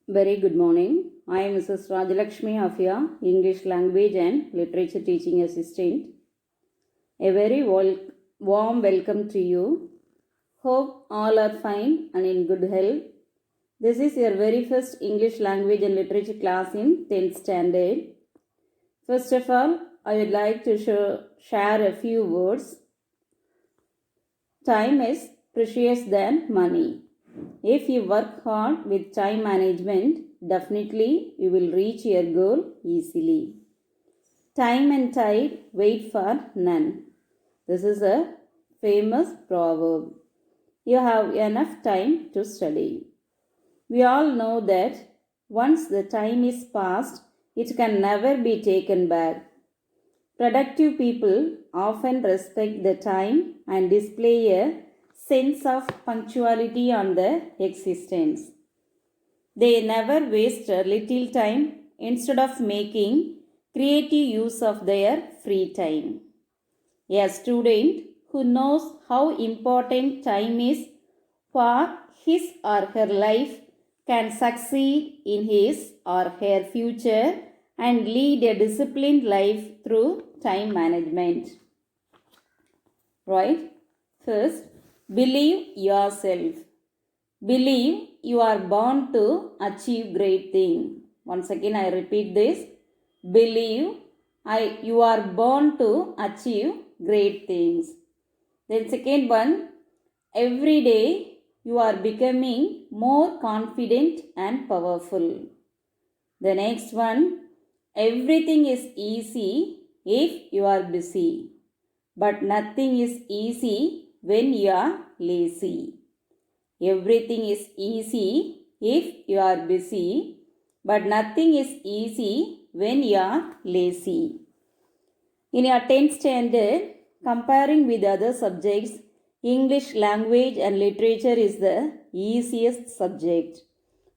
Very good morning. I am Mrs. Rajalakshmi Afia, English Language and Literature Teaching Assistant. A very warm welcome to you. Hope all are fine and in good health. This is your very first English Language and Literature class in 10th standard. First of all, I would like to share a few words. Time is precious than money. If you work hard with time management, definitely you will reach your goal easily. Time and tide wait for none. This is a famous proverb. You have enough time to study. We all know that once the time is past, it can never be taken back. Productive people often respect the time and display a sense of punctuality on their existence. They never waste a little time instead of making creative use of their free time. A student who knows how important time is for his or her life can succeed in his or her future and lead a disciplined life through time management. Right? First, believe yourself. Believe you are born to achieve great things. Once again, I repeat this. Believe you are born to achieve great things. Then second one, every day you are becoming more confident and powerful. The next one, everything is easy if you are busy, but nothing is easy when you are lazy. Everything is easy if you are busy, but nothing is easy when you are lazy. In your 10th standard, comparing with other subjects, English language and literature is the easiest subject.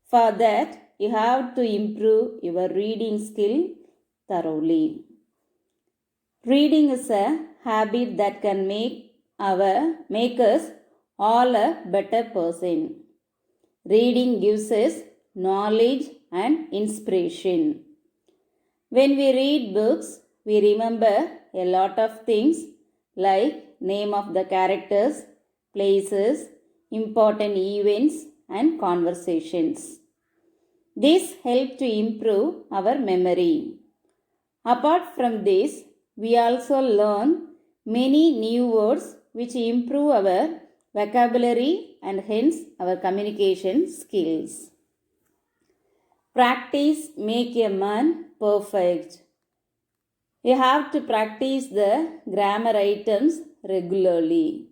For that, you have to improve your reading skill thoroughly. Reading is a habit that can make us all a better person. Reading gives us knowledge and inspiration. When we read books, we remember a lot of things like name of the characters, places, important events and conversations. This helps to improve our memory. Apart from this, we also learn many new words which improve our vocabulary and hence our communication skills. Practice make a man perfect. You have to practice the grammar items regularly.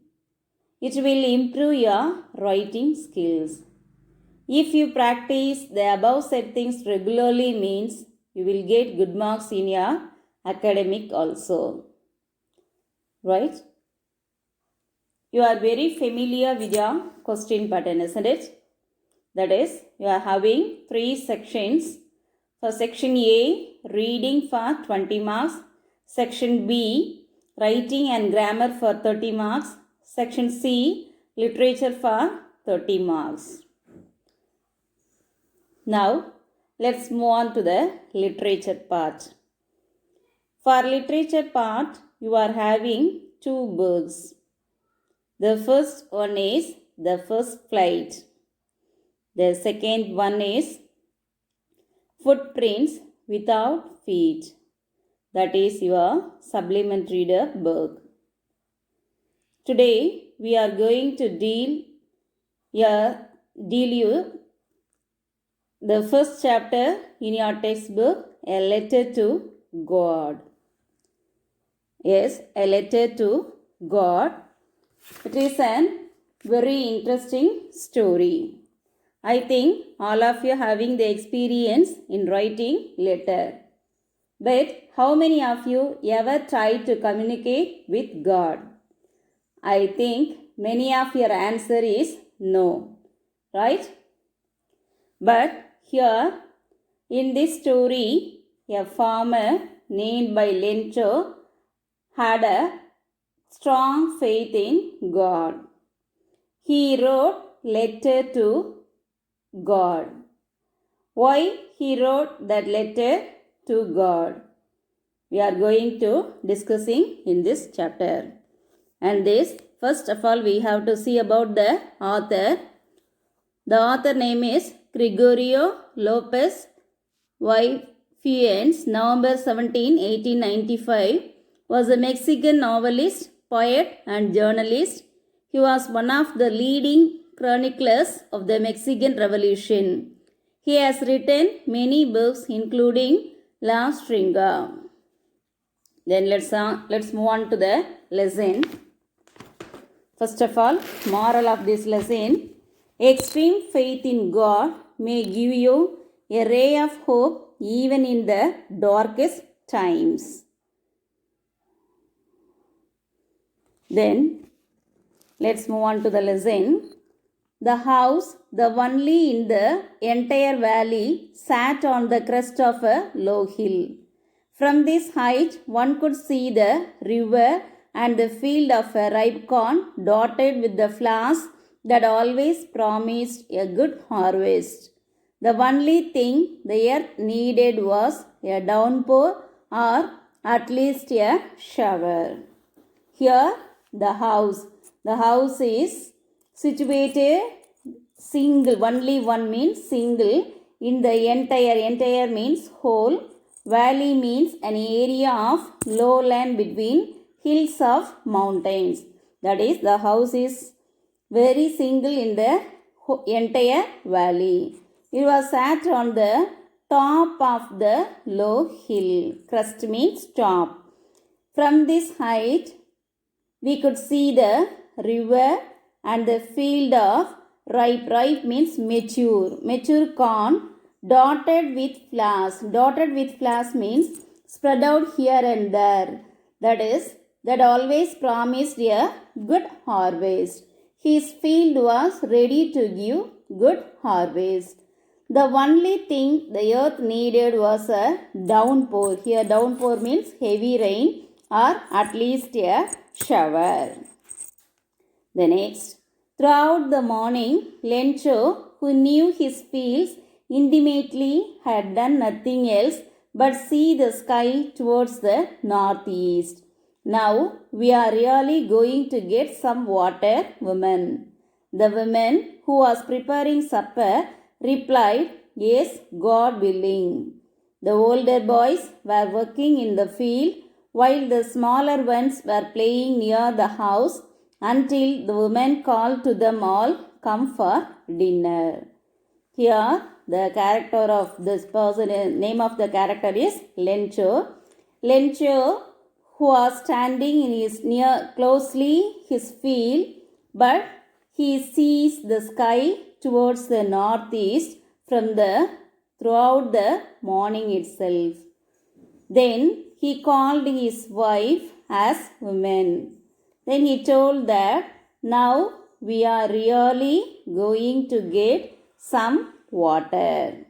It will improve your writing skills. If you practice the above said things regularly means you will get good marks in your academic also. Right? You are very familiar with your question pattern, isn't it? That is, you are having 3 sections. For section A, reading for 20 marks. Section B, writing and grammar for 30 marks. Section C, literature for 30 marks. Now, let's move on to the literature part. For literature part, you are having 2 books. The first one is The First Flight. The second one is Footprints Without Feet. That is your supplement reader book. Today, we are going to deal you the first chapter in your textbook, A Letter to God. Yes, A Letter to God. It is a very interesting story. I think all of you having the experience in writing letter. But how many of you ever tried to communicate with God? I think many of your answer is no. Right? But here, in this story, a farmer named by Lencho had a strong faith in God. He wrote letter to God. why he wrote that letter to God. We are going to discussing in this chapter. And this, first of all, we have to see about the author. The author name is Gregorio Lopez Fuentes, November 17, 1895, was a Mexican novelist, poet, and journalist. He was one of the leading chroniclers of the Mexican Revolution. He has written many books, including La Stringa. Then let's move on to the lesson. First of all, moral of this lesson: extreme faith in God may give you a ray of hope even in the darkest times. Then let's move on to the lesson. The house, the only in the entire valley, sat on the crest of a low hill. From this height, one could see the river and the field of a ripe corn dotted with the flowers that always promised a good harvest. The only thing the earth needed was a downpour or at least a shower. Here, the house is situated single, only one means single, in the entire means whole. Valley means an area of lowland between hills of mountains. That is, the house is very single in the entire valley. It was sat on the top of the low hill. Crest means top. From this height, we could see the river and the field of ripe. Ripe means mature corn dotted with flowers. Dotted with flowers means spread out here and there. That is, that always promised a good harvest. His field was ready to give good harvest. The only thing the earth needed was a downpour. Here downpour means heavy rain or at least a shower. The next, throughout the morning, Lencho, who knew his fields intimately, had done nothing else but see the sky towards the northeast. Now we are really going to get some water, woman. The woman who was preparing supper replied, yes, God willing. The older boys were working in the field while the smaller ones were playing near the house until the woman called to them all, come for dinner. Here the character of this person, name of the character is Lencho. Lencho, who was standing in his closely his field, but he sees the sky towards the northeast throughout the morning itself. Then he called his wife as woman. Then he told that now we are really going to get some water.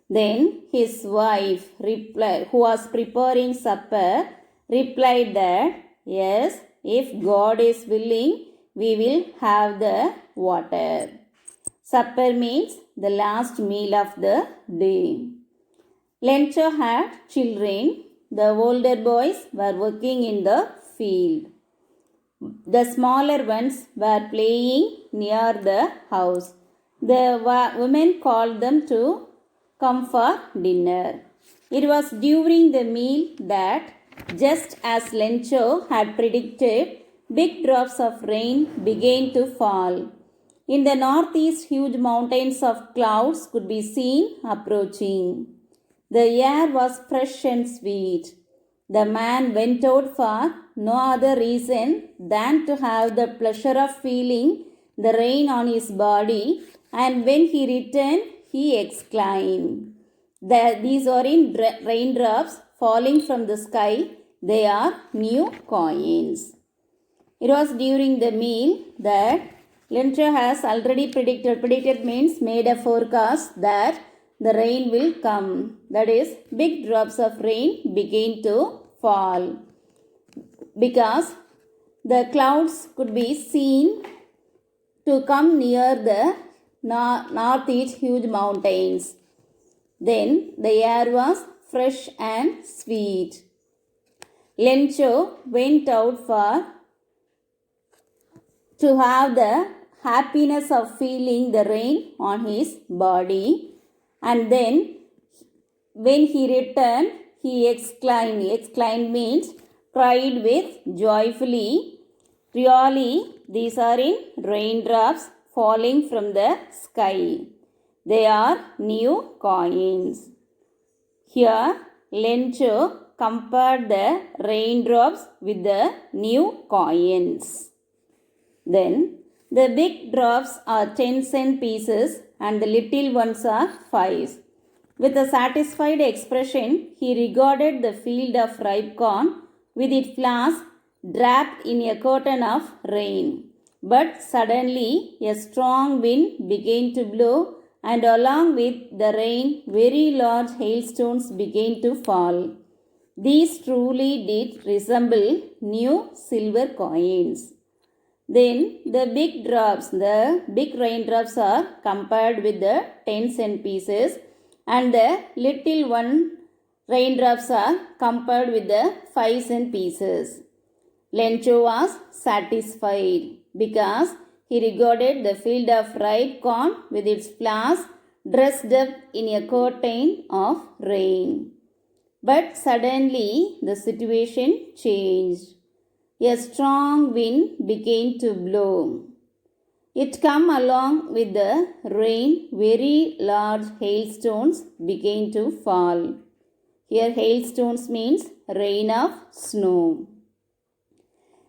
Then his wife replied, who was preparing supper, replied that yes, if God is willing, we will have the water. Supper means the last meal of the day. Lencho had children. The older boys were working in the field. The smaller ones were playing near the house. The women called them to come for dinner. It was during the meal that, just as Lencho had predicted, big drops of rain began to fall. In the northeast, huge mountains of clouds could be seen approaching. The air was fresh and sweet. The man went out for no other reason than to have the pleasure of feeling the rain on his body, and when he returned, he exclaimed that these are in raindrops falling from the sky, they are new coins. It was during the meal that Lencho has already predicted means made a forecast that the rain will come. That is, big drops of rain began to fall because the clouds could be seen to come near the northeast huge mountains. Then the air was fresh and sweet. Lencho went out to have the happiness of feeling the rain on his body, and then when he returned, he exclaimed. Exclaimed means cried with joyfully. Really, these are in raindrops falling from the sky. They are new coins. Here, Lencho compared the raindrops with the new coins. Then, the big drops are 10-cent pieces and the little ones are 5s. With a satisfied expression, he regarded the field of ripe corn with its flowers draped in a curtain of rain. But suddenly a strong wind began to blow, and along with the rain, very large hailstones began to fall. These truly did resemble new silver coins. Then the big raindrops are compared with the 10-cent pieces, and the little one raindrops are compared with the 5-cent pieces. Lencho was satisfied because he regarded the field of ripe corn with its flowers dressed up in a curtain of rain. But suddenly the situation changed. A strong wind began to blow. It came along with the rain, very large hailstones began to fall. Here hailstones means rain of snow.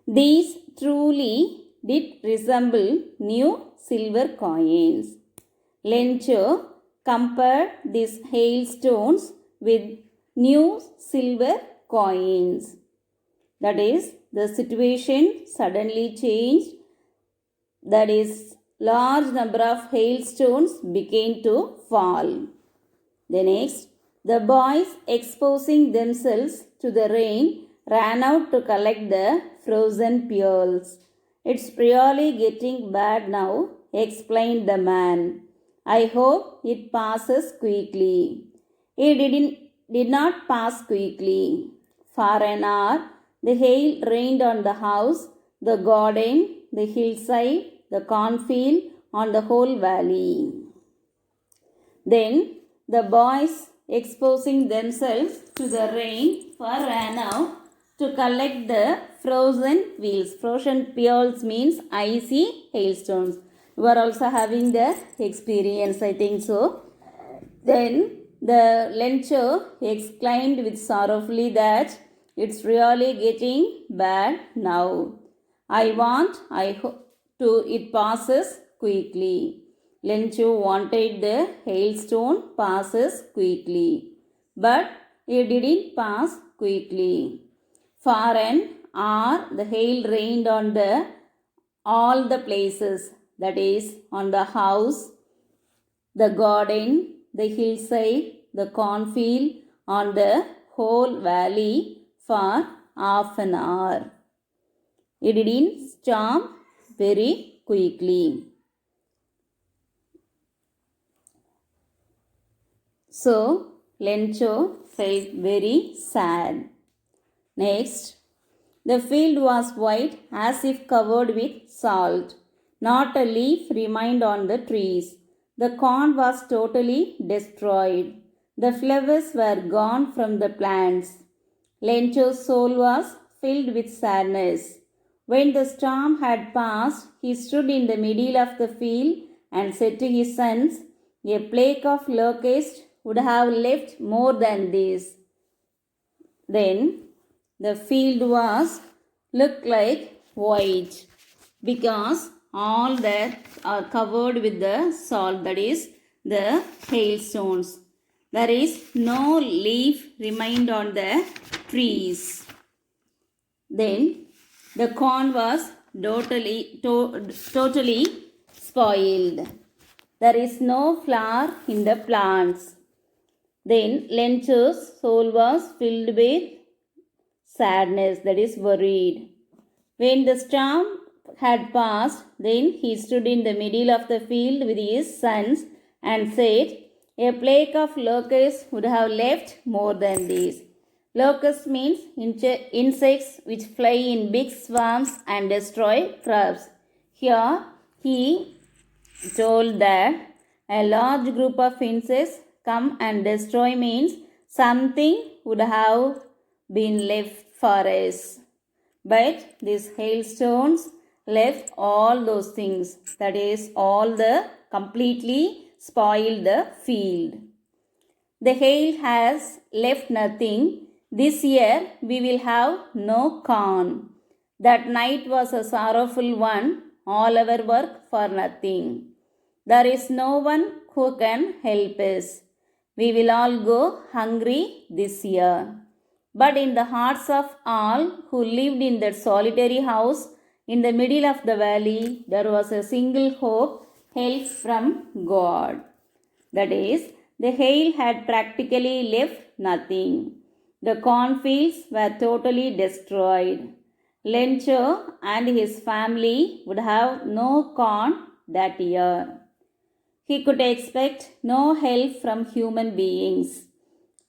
These truly did resemble new silver coins. Lencho compared these hailstones with new silver coins. That is, the situation suddenly changed. That is, large number of hailstones began to fall. The next, the boys exposing themselves to the rain ran out to collect the frozen pearls. It's really getting bad now, explained the man. I hope it passes quickly. It did not pass quickly. For an hour, the hail rained on the house, the garden, the hillside, the cornfield, on the whole valley. Then the boys, exposing themselves to the rain, ran out to collect the frozen pearls. Frozen pearls means icy hailstones. You are also having the experience, I think so. Then the Lencho exclaimed with sorrowfully that it's really getting bad now. I hope it passes quickly. Lencho wanted the hailstone passes quickly, but it didn't pass quickly. For an hour, the hail rained on all the places, that is, on the house, the garden, the hillside, the cornfield, on the whole valley for half an hour. It didn't stop very quickly. So, Lencho felt very sad. Next, the field was white as if covered with salt. Not a leaf remained on the trees. The corn was totally destroyed. The flowers were gone from the plants. Lencho's soul was filled with sadness. When the storm had passed, he stood in the middle of the field and said to his sons, "A plague of locusts would have left more than this." Then the field looked like white because all that are covered with the salt, that is the hailstones. There is no leaf remained on the trees. Then the corn was totally spoiled. There is no flower in the plants. Then Lencho's soul was filled with sadness, that is worried. When the storm had passed, then he stood in the middle of the field with his sons and said, a plague of locusts would have left more than this. Locusts means insects which fly in big swarms and destroy crops. Here he told that a large group of insects come and destroy means something would have been left for us. But these hailstones left all those things, that is, all the completely spoiled the field. The hail has left nothing. This year we will have no corn. That night was a sorrowful one, all our work for nothing. There is no one who can help us. We will all go hungry this year. But in the hearts of all who lived in that solitary house in the middle of the valley, there was a single hope, help from God. That is, the hail had practically left nothing. The cornfields were totally destroyed. Lencho and his family would have no corn that year. He could expect no help from human beings.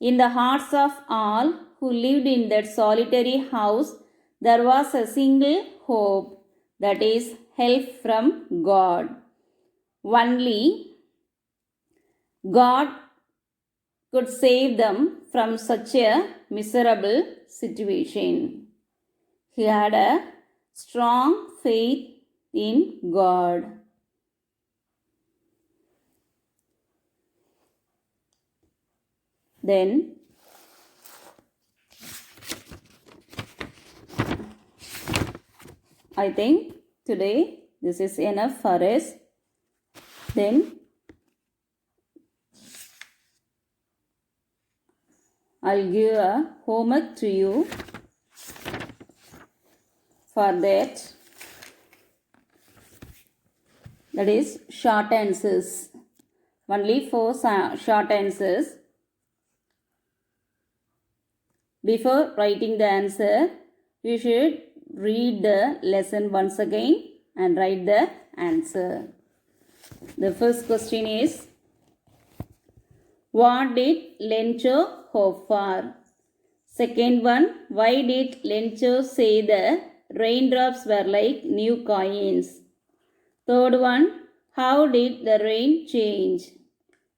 In the hearts of all who lived in that solitary house, there was a single hope, that is, help from God. Only God could save them from such a miserable situation. He had a strong faith in God. Then I think today this is enough for us. Then I'll give a homework to you. For that is short answers. Only 4 short answers. Before writing the answer, you should read the lesson once again and write the answer. The first question is, what did Lencho hope for? Second one, why did Lencho say the raindrops were like new coins? Third one, how did the rain change?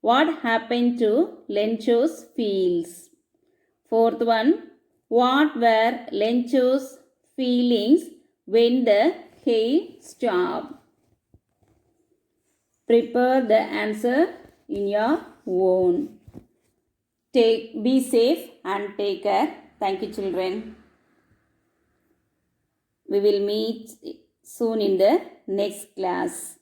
What happened to Lencho's fields? Fourth one, what were Lencho's feelings when the hail stopped? Prepare the answer in your own. Be safe and take care. Thank you, children. We will meet soon in the next class.